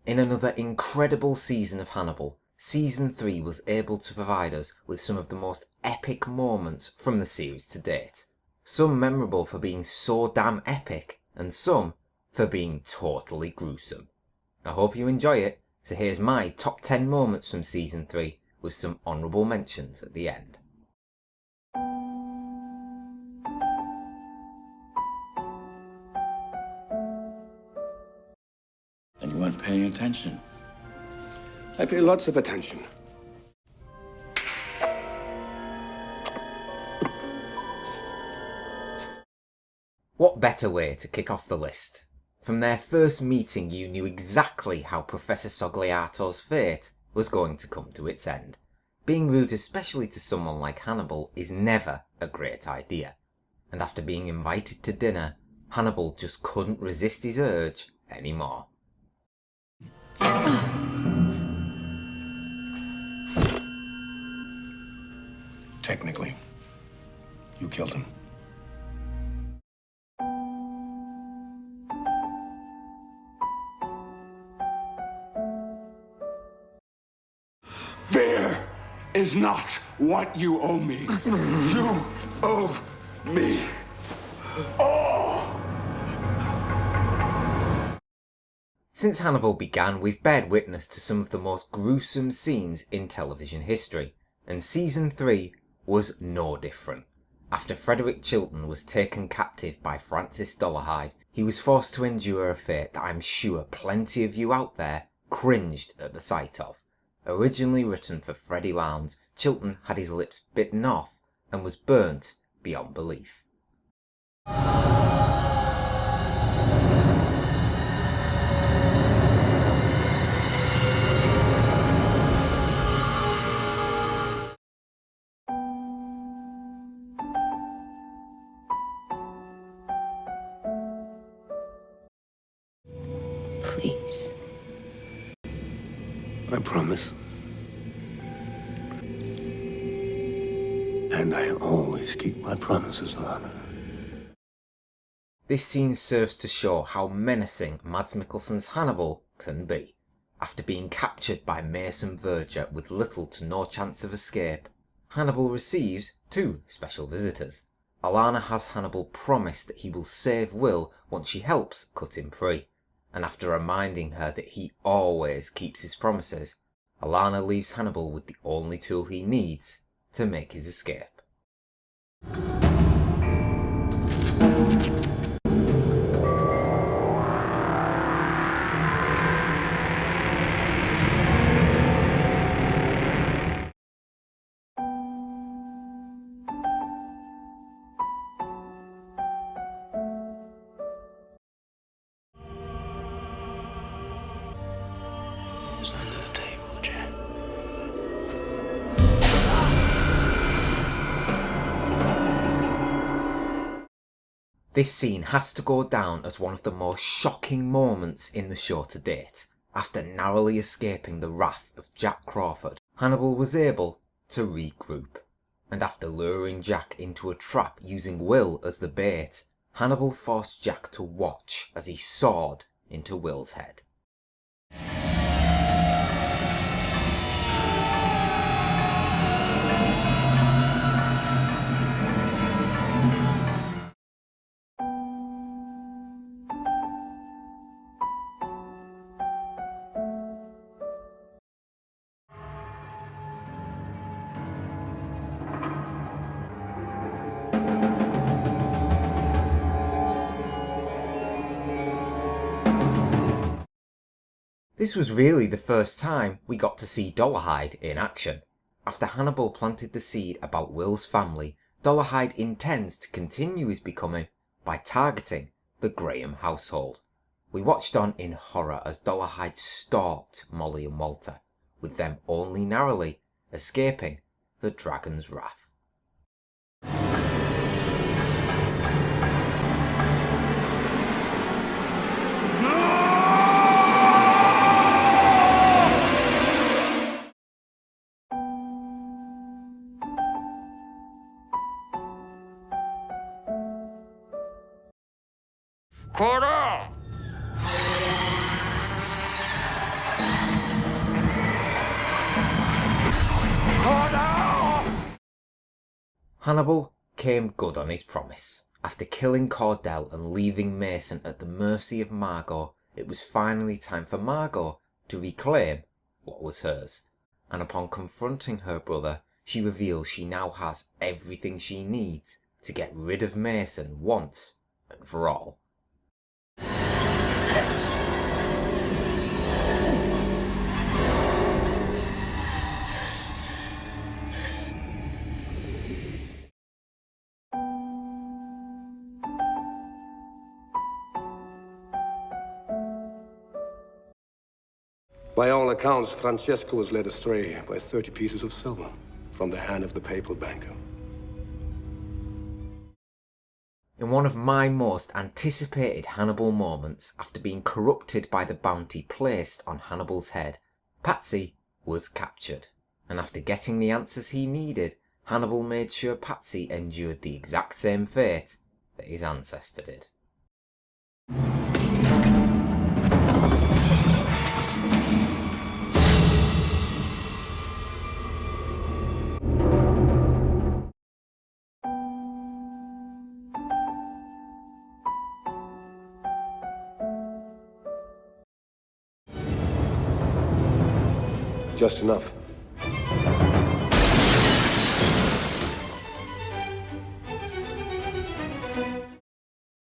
In another incredible season of Hannibal, Season 3 was able to provide us with some of the most epic moments from the series to date. Some memorable for being so damn epic, and some for being totally gruesome. I hope you enjoy it, so here's my top 10 moments from Season 3 with some honourable mentions at the end. And you weren't paying attention. I pay lots of attention. What better way to kick off the list? From their first meeting you knew exactly how Professor Sogliato's fate was going to come to its end. Being rude, especially to someone like Hannibal, is never a great idea. And after being invited to dinner, Hannibal just couldn't resist his urge anymore. Technically, you killed him. Fear is not what you owe me. You owe me all. Since Hannibal began, we've bared witness to some of the most gruesome scenes in television history, and Season 3 was no different. After Frederick Chilton was taken captive by Francis Dolarhyde, he was forced to endure a fate that I'm sure plenty of you out there cringed at the sight of. Originally written for Freddie Lowndes, Chilton had his lips bitten off and was burnt beyond belief. Please. I promise. And I always keep my promises, Alana. This scene serves to show how menacing Mads Mikkelsen's Hannibal can be. After being captured by Mason Verger with little to no chance of escape, Hannibal receives two special visitors. Alana has Hannibal promise that he will save Will once she helps cut him free, and after reminding her that he always keeps his promises, Alana leaves Hannibal with the only tool he needs to make his escape. It's under the table, Jack. This scene has to go down as one of the most shocking moments in the show to date. After narrowly escaping the wrath of Jack Crawford, Hannibal was able to regroup. And after luring Jack into a trap using Will as the bait, Hannibal forced Jack to watch as he sawed into Will's head. This was really the first time we got to see Dolarhyde in action. After Hannibal planted the seed about Will's family, Dolarhyde intends to continue his becoming by targeting the Graham household. We watched on in horror as Dolarhyde stalked Molly and Walter, with them only narrowly escaping the dragon's wrath. Hannibal came good on his promise. After killing Cordell and leaving Mason at the mercy of Margot, it was finally time for Margot to reclaim what was hers. And upon confronting her brother, she reveals she now has everything she needs to get rid of Mason once and for all. By all accounts, Francesco was led astray by 30 pieces of silver from the hand of the papal banker. In one of my most anticipated Hannibal moments, after being corrupted by the bounty placed on Hannibal's head, Patsy was captured. And after getting the answers he needed, Hannibal made sure Patsy endured the exact same fate that his ancestor did. Just enough.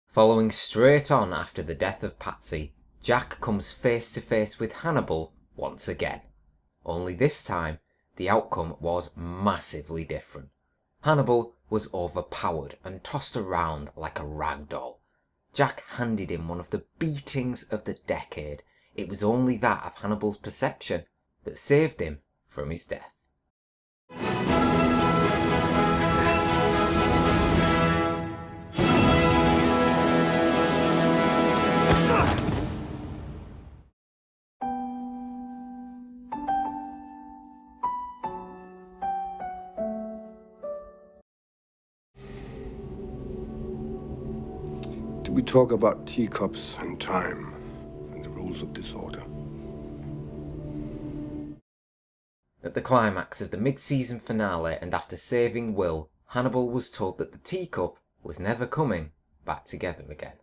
Following straight on after the death of Patsy, Jack comes face to face with Hannibal once again. Only this time, the outcome was massively different. Hannibal was overpowered and tossed around like a rag doll. Jack handed him one of the beatings of the decade. It was only that of Hannibal's perception that saved him from his death. We talk about teacups and time and the rules of disorder. At the climax of the mid-season finale and after saving Will, Hannibal was told that the teacup was never coming back together again.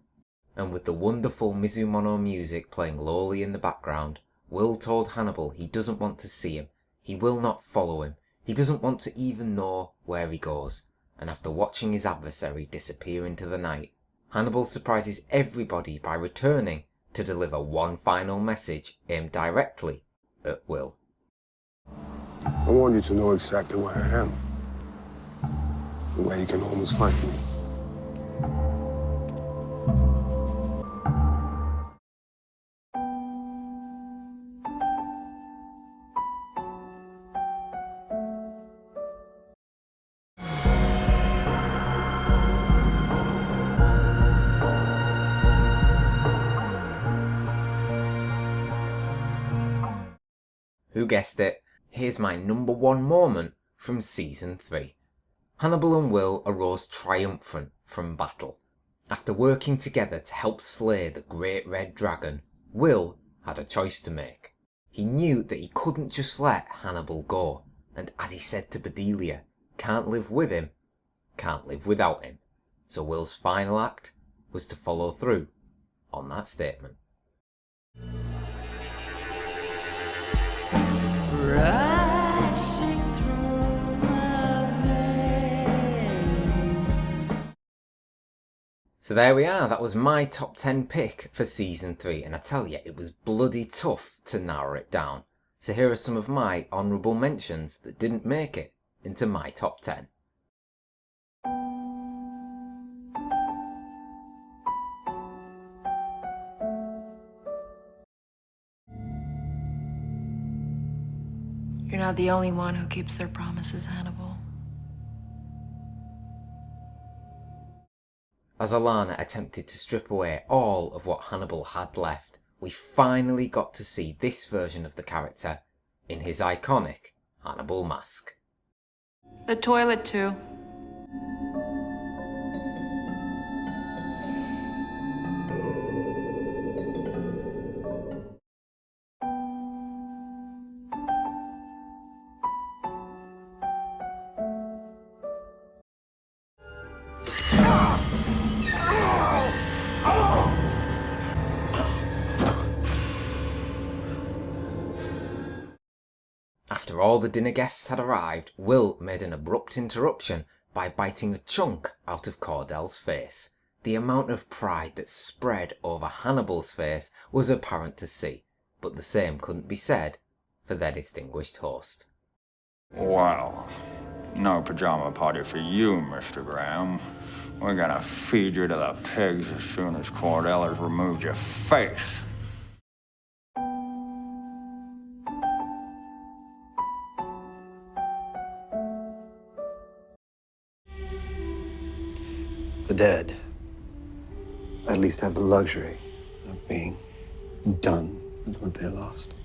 And with the wonderful Mizumono music playing lowly in the background, Will told Hannibal he doesn't want to see him, he will not follow him, he doesn't want to even know where he goes. And after watching his adversary disappear into the night, Hannibal surprises everybody by returning to deliver one final message aimed directly at Will. I want you to know exactly where I am, and where you can almost find me. Who guessed it? Here's my number one moment from season 3. Hannibal and Will arose triumphant from battle. After working together to help slay the Great Red Dragon, Will had a choice to make. He knew that he couldn't just let Hannibal go, and as he said to Bedelia, can't live with him, can't live without him. So Will's final act was to follow through on that statement. Rushing through my veins. So there we are, that was my top 10 pick for season 3, and I tell you, it was bloody tough to narrow it down. So here are some of my honourable mentions that didn't make it into my top 10. You're not the only one who keeps their promises, Hannibal. As Alana attempted to strip away all of what Hannibal had left, we finally got to see this version of the character in his iconic Hannibal mask. The toilet, too. After all the dinner guests had arrived, Will made an abrupt interruption by biting a chunk out of Cordell's face. The amount of pride that spread over Hannibal's face was apparent to see, but the same couldn't be said for their distinguished host. Well, no pajama party for you, Mr. Graham. We're gonna feed you to the pigs as soon as Cordell has removed your face. The dead at least have the luxury of being done with what they lost.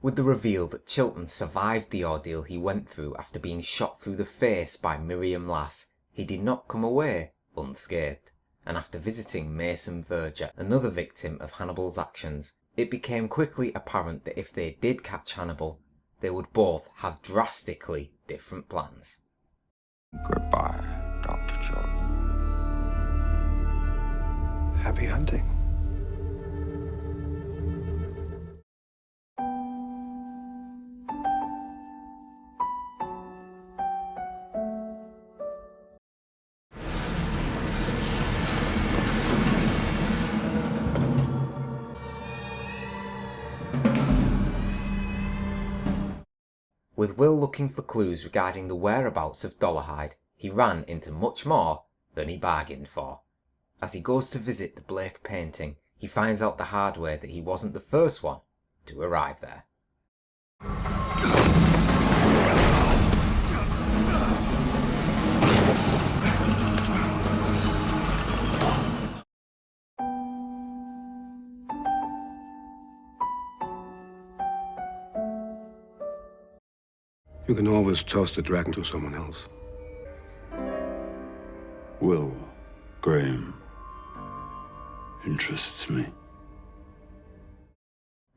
With the reveal that Chilton survived the ordeal he went through after being shot through the face by Miriam Lass, he did not come away unscathed, and after visiting Mason Verger, another victim of Hannibal's actions, it became quickly apparent that if they did catch Hannibal, they would both have drastically different plans. Goodbye, Dr. Chilton. Happy hunting. With Will looking for clues regarding the whereabouts of Dollarhide, he ran into much more than he bargained for. As he goes to visit the Blake painting, he finds out the hard way that he wasn't the first one to arrive there. You can always toast the dragon to someone else. Will Graham interests me.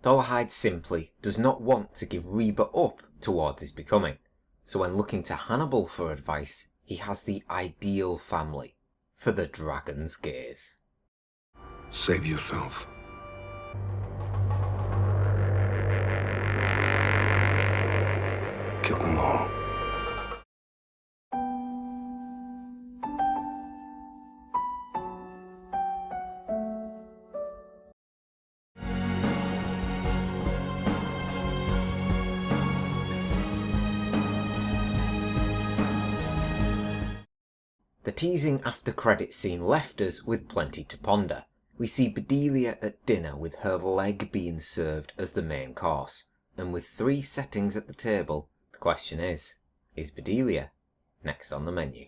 Dollarhide simply does not want to give Reba up towards his becoming, so when looking to Hannibal for advice, he has the ideal family for the dragon's gaze. Save yourself. Kill them all. The teasing after credit scene left us with plenty to ponder. We see Bedelia at dinner with her leg being served as the main course, and with 3 settings at the table, the question is Bedelia next on the menu?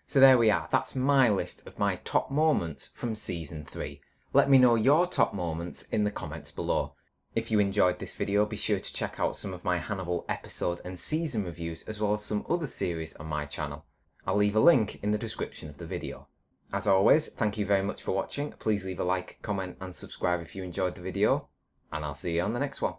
So there we are, that's my list of my top moments from Season 3. Let me know your top moments in the comments below. If you enjoyed this video, be sure to check out some of my Hannibal episode and season reviews as well as some other series on my channel. I'll leave a link in the description of the video. As always, thank you very much for watching. Please leave a like, comment and subscribe if you enjoyed the video, and I'll see you on the next one.